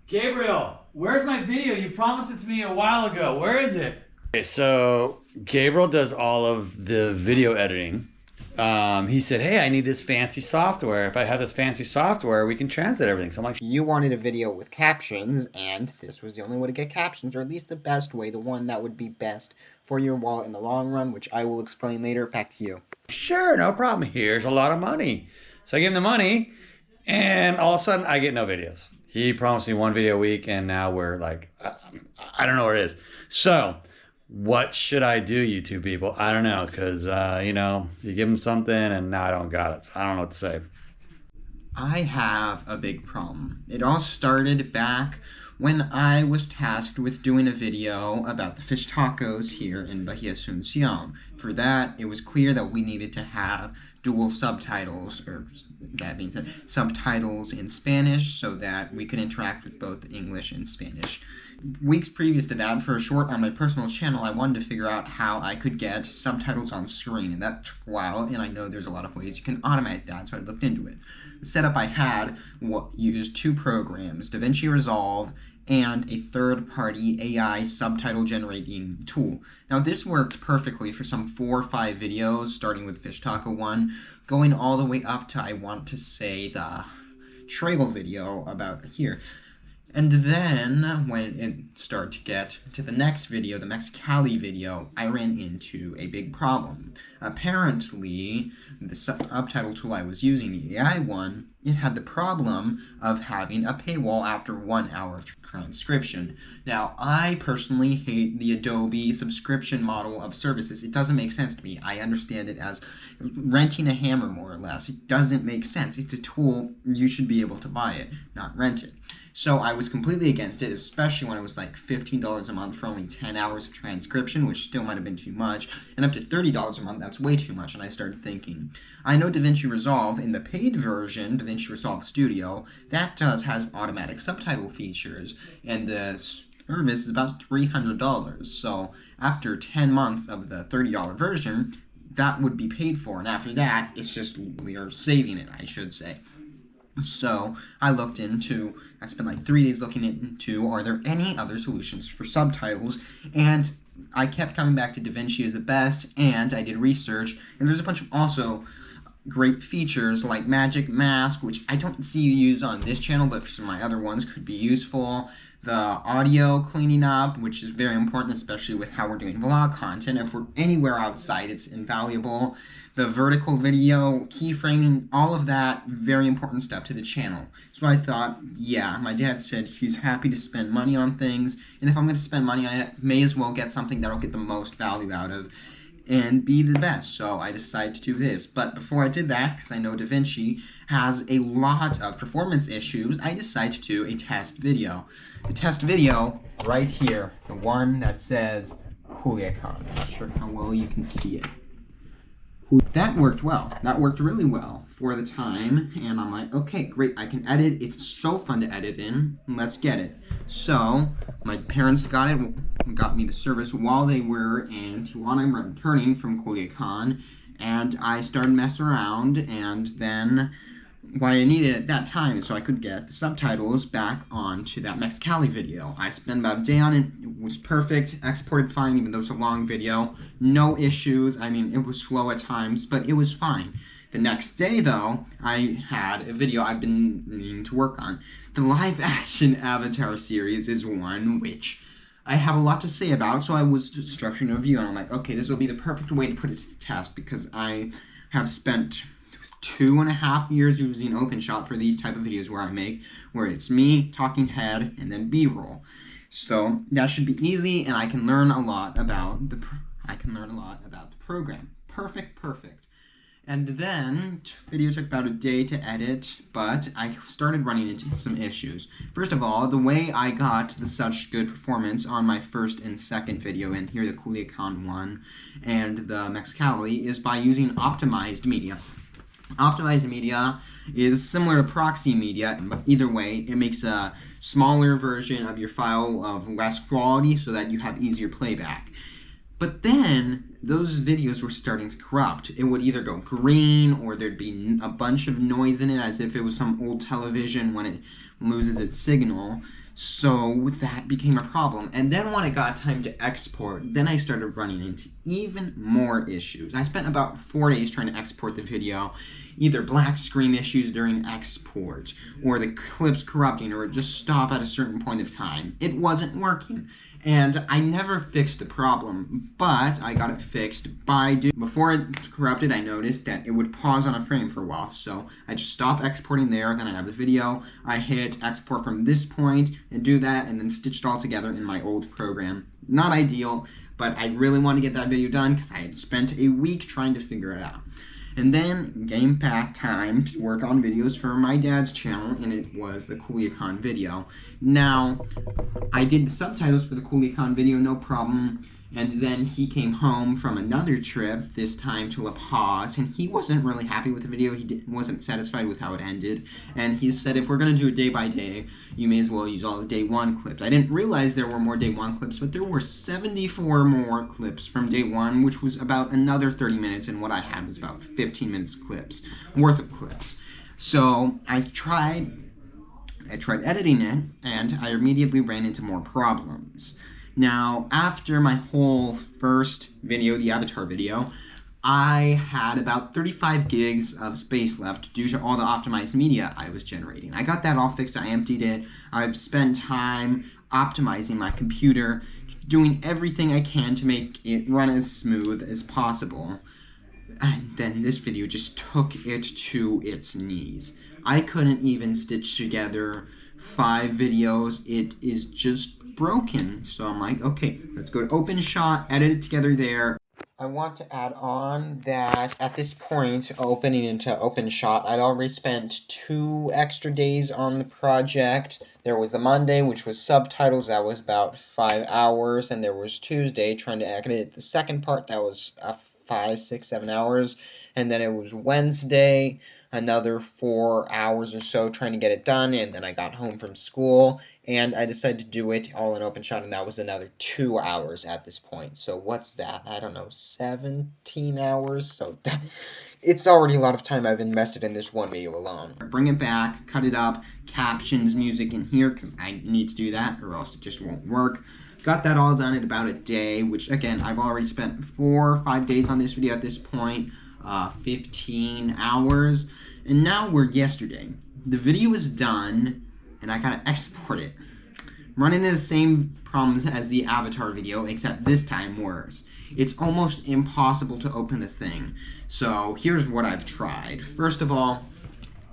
Gabriel, where's my video? You promised it to me a while ago. Where is it? Okay, so Gabriel does all of the video editing. He said, hey, I need this fancy software. If I have this fancy software, we can translate everything. So I'm like, You wanted a video with captions, and this was the only way to get captions, or at least the best way, the one that would be best for your wallet in the long run, which I will explain later. Back to you. sure, no problem. Here's a lot of money. So I give him the money, and all of a sudden, I get no videos. He promised me one video a week, and now we're like, I don't know where it is. So what should I do, you two people? I don't know, because, you give him something, and now I don't got it. So I don't know what to say. I have a big problem. It all started back when I was tasked with doing a video about the fish tacos here in Bahia. For that, it was clear that we needed to have dual subtitles, or that means subtitles in Spanish, so that we could interact with both English and Spanish. Weeks previous to that, for a short on my personal channel, I wanted to figure out how I could get subtitles on screen, and that took a while, and I know there's a lot of ways you can automate that, so I looked into it. The setup I had used two programs, Davinchi Resolve and a third-party AI subtitle generating tool. Now this worked perfectly for some 4 or 5 videos, starting with Fish Taco 1, going all the way up to, I want to say, the trail video about here. And then, when it started to get to the next video, the Mexicali video, I ran into a big problem. Apparently, the subtitle tool I was using, the AI one, it had the problem of having a paywall after 1 hour of transcription. Now, I personally hate the Adobe subscription model of services. It doesn't make sense to me. I understand it as renting a hammer, more or less. It doesn't make sense. It's a tool. You should be able to buy it, not rent it. So I was completely against it, especially when it was like $15 a month for only 10 hours of transcription, which still might have been too much, and up to $30 a month, that's way too much, and I started thinking, I know Davinchi Resolve, in the paid version, Davinchi Resolve Studio, that has automatic subtitle features, and the service is about $300, so after 10 months of the $30 version, that would be paid for, and after that, it's just, we are saving it, I should say. So I spent like 3 days looking into, are there any other solutions for subtitles? And I kept coming back to Davinchi as the best, and I did research, and there's a bunch of also great features like Magic Mask, which I don't see you use on this channel, but for some of my other ones could be useful. The audio cleaning up, which is very important, especially with how we're doing vlog content. If we're anywhere outside, it's invaluable. The vertical video, keyframing, all of that, very important stuff to the channel. So I thought, yeah, my dad said he's happy to spend money on things, and if I'm going to spend money on it, may as well get something that I'll get the most value out of and be the best. So I decided to do this. But before I did that, because I know Davinchi has a lot of performance issues, I decided to do a test video. The test video, right here, the one that says Culiacan. I'm not sure how well you can see it. That worked well. That worked really well for the time, and I'm like, okay, great, I can edit. It's so fun to edit in. Let's get it. So, my parents got me the service while they were in Tijuana. I'm returning from Culiacan, and I started messing around, and then what I needed at that time is so I could get the subtitles back onto that Mexicali video. I spent about a day on it. It was perfect, exported fine, even though it's a long video. No issues. I mean, it was slow at times, but it was fine. The next day, though, I had a video I've been needing to work on. The live-action Avatar series is one which I have a lot to say about, so I was structuring a review, and I'm like, okay, this will be the perfect way to put it to the test, because I have spent 2.5 years using OpenShot for these type of videos where it's me, talking head, and then B-roll. So that should be easy, and I can learn a lot about the program. Perfect. And then, the video took about a day to edit, but I started running into some issues. First of all, the way I got such good performance on my first and second video, and here the Culiacan one, and the Mexicali, is by using optimized media. Optimized media is similar to proxy media, but either way, it makes a smaller version of your file of less quality so that you have easier playback. But then, those videos were starting to corrupt. It would either go green, or there'd be a bunch of noise in it, as if it was some old television when it loses its signal. So that became a problem. And then when it got time to export, then I started running into even more issues. I spent about 4 days trying to export the video, either black screen issues during export, or the clips corrupting, or it just stop at a certain point of time. It wasn't working. And I never fixed the problem, but I got it fixed before it corrupted, I noticed that it would pause on a frame for a while. So I just stopped exporting there, then I have the video. I hit export from this point and do that, and then stitched all together in my old program. Not ideal, but I really wanted to get that video done because I had spent a week trying to figure it out. And then came back time to work on videos for my dad's channel, and it was the Culiacan video. Now, I did the subtitles for the Culiacan video, no problem. And then he came home from another trip, this time to La Paz, and he wasn't really happy with the video. He wasn't satisfied with how it ended. And he said, if we're going to do it day by day, you may as well use all the day one clips. I didn't realize there were more day one clips, but there were 74 more clips from day one, which was about another 30 minutes, and what I had was about 15 minutes worth of clips. So I tried editing it, and I immediately ran into more problems. Now, after my whole first video, the Avatar video, I had about 35 gigs of space left due to all the optimized media I was generating. I got that all fixed, I emptied it. I've spent time optimizing my computer, doing everything I can to make it run as smooth as possible. And then this video just took it to its knees. I couldn't even stitch together 5 videos. It is just broken. So I'm like, okay, let's go to OpenShot, edit it together there. I want to add on that at this point, opening into OpenShot, I'd already spent 2 extra days on the project. There was the Monday, which was subtitles, that was about 5 hours, and there was Tuesday trying to edit the second part, that was 5, 6, 7 hours, and then it was Wednesday, another 4 hours or so trying to get it done, and then I got home from school, and I decided to do it all in OpenShot, and that was another 2 hours at this point. So what's that? I don't know, 17 hours? So it's already a lot of time I've invested in this one video alone. Bring it back, cut it up, captions, music in here, because I need to do that, or else it just won't work. Got that all done in about a day, which, again, I've already spent 4 or 5 days on this video at this point, 15 hours, and now we're yesterday. The video is done, and I gotta export it. Running into the same problems as the Avatar video, except this time worse. It's almost impossible to open the thing. So here's what I've tried. First of all,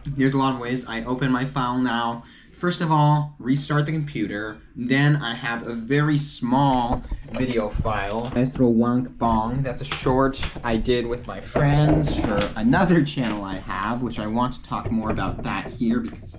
there's a lot of ways. I open my file now. First of all, restart the computer. Then I have a very small video file. Maestro Wank Bong. That's a short I did with my friends for another channel I have, which I want to talk more about that here because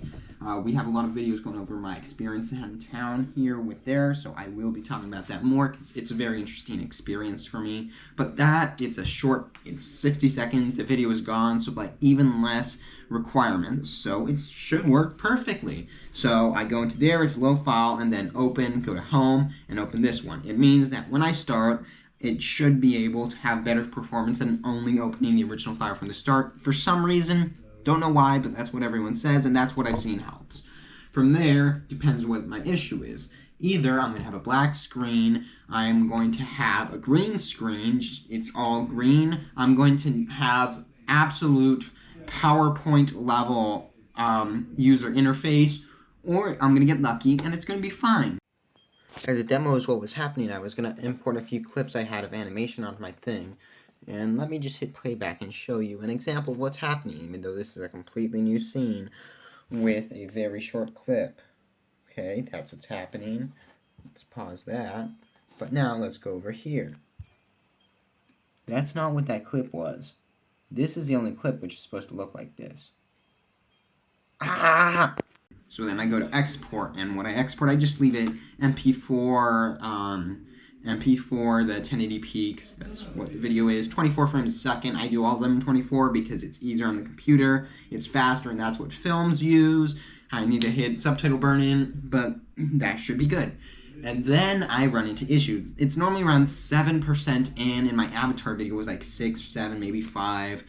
we have a lot of videos going over my experience in town here with there, so I will be talking about that more because it's a very interesting experience for me. But it's a short, it's 60 seconds, the video is gone, so like even less requirements, so it should work perfectly. So I go into there, it's a low file, and then open, go to home, and open this one. It means that when I start, it should be able to have better performance than only opening the original file from the start. For some reason, don't know why, but that's what everyone says, and that's what I've seen helps. From there, depends what my issue is. Either I'm going to have a black screen, I'm going to have a green screen, it's all green, I'm going to have absolute PowerPoint level user interface, or I'm going to get lucky and it's going to be fine. As a demo is what was happening, I was going to import a few clips I had of animation onto my thing. And let me just hit playback and show you an example of what's happening, even though this is a completely new scene with a very short clip. Okay, that's what's happening. Let's pause that. But now let's go over here. That's not what that clip was. This is the only clip which is supposed to look like this. Ah! So then I go to export, and when I export, I just leave it MP4, the 1080p, because that's what the video is, 24 frames a second. I do all of them in 24 because it's easier on the computer, it's faster, and that's what films use. I need to hit subtitle burn-in, but that should be good. And then I run into issues. It's normally around 7% in my Avatar video was like 6, 7, maybe 5.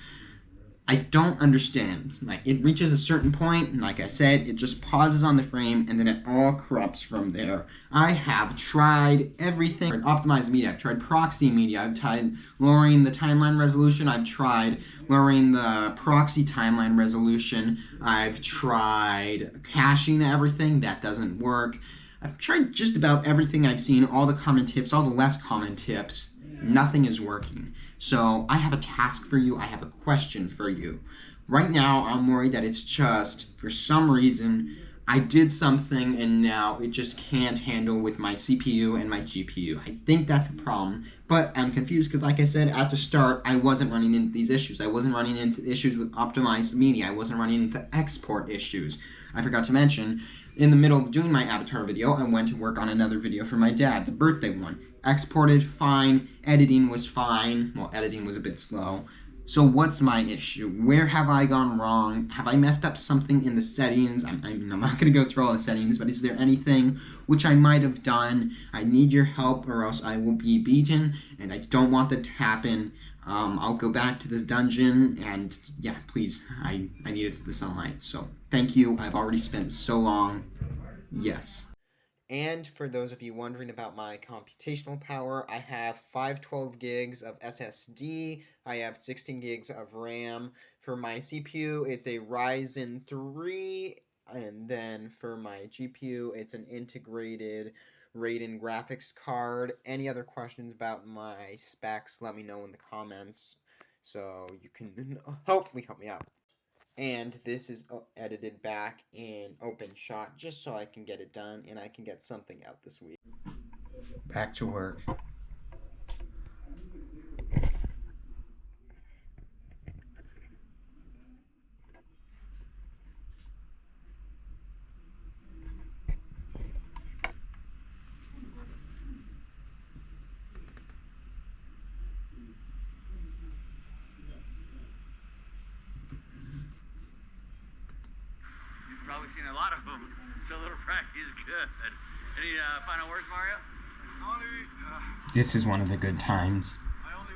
I don't understand. Like, it reaches a certain point, and like I said, it just pauses on the frame, and then it all corrupts from there. I have tried everything. I've tried optimized media, I've tried proxy media, I've tried lowering the timeline resolution, I've tried lowering the proxy timeline resolution, I've tried caching everything, that doesn't work. I've tried just about everything I've seen, all the common tips, all the less common tips. Nothing is working. So I have a task for you. I have a question for you. Right now, I'm worried that it's just, for some reason, I did something and now it just can't handle with my CPU and my GPU. I think that's the problem, but I'm confused because, like I said at the start, I wasn't running into these issues. I wasn't running into issues with optimized media. I wasn't running into export issues. I forgot to mention, in the middle of doing my avatar video, I went to work on another video for my dad, the birthday one. Exported fine, editing was fine. Well, editing was a bit slow. So what's my issue? Where have I gone wrong? Have I messed up something in the settings? I'm not going to go through all the settings, but is there anything which I might have done? I need your help or else I will be beaten, and I don't want that to happen. I'll go back to this dungeon, and yeah, please, I needed the sunlight. So thank you. I've already spent so long. Yes. And for those of you wondering about my computational power, I have 512 gigs of SSD, I have 16 gigs of RAM. For my CPU, it's a Ryzen 3, and then for my GPU, it's an integrated Radeon graphics card. Any other questions about my specs, let me know in the comments, so you can hopefully help me out. And this is edited back in OpenShot just so I can get it done and I can get something out this week. Back to work. Probably seen a lot of them, so Little Frankie's good. Any final words, Mario? This is one of the good times.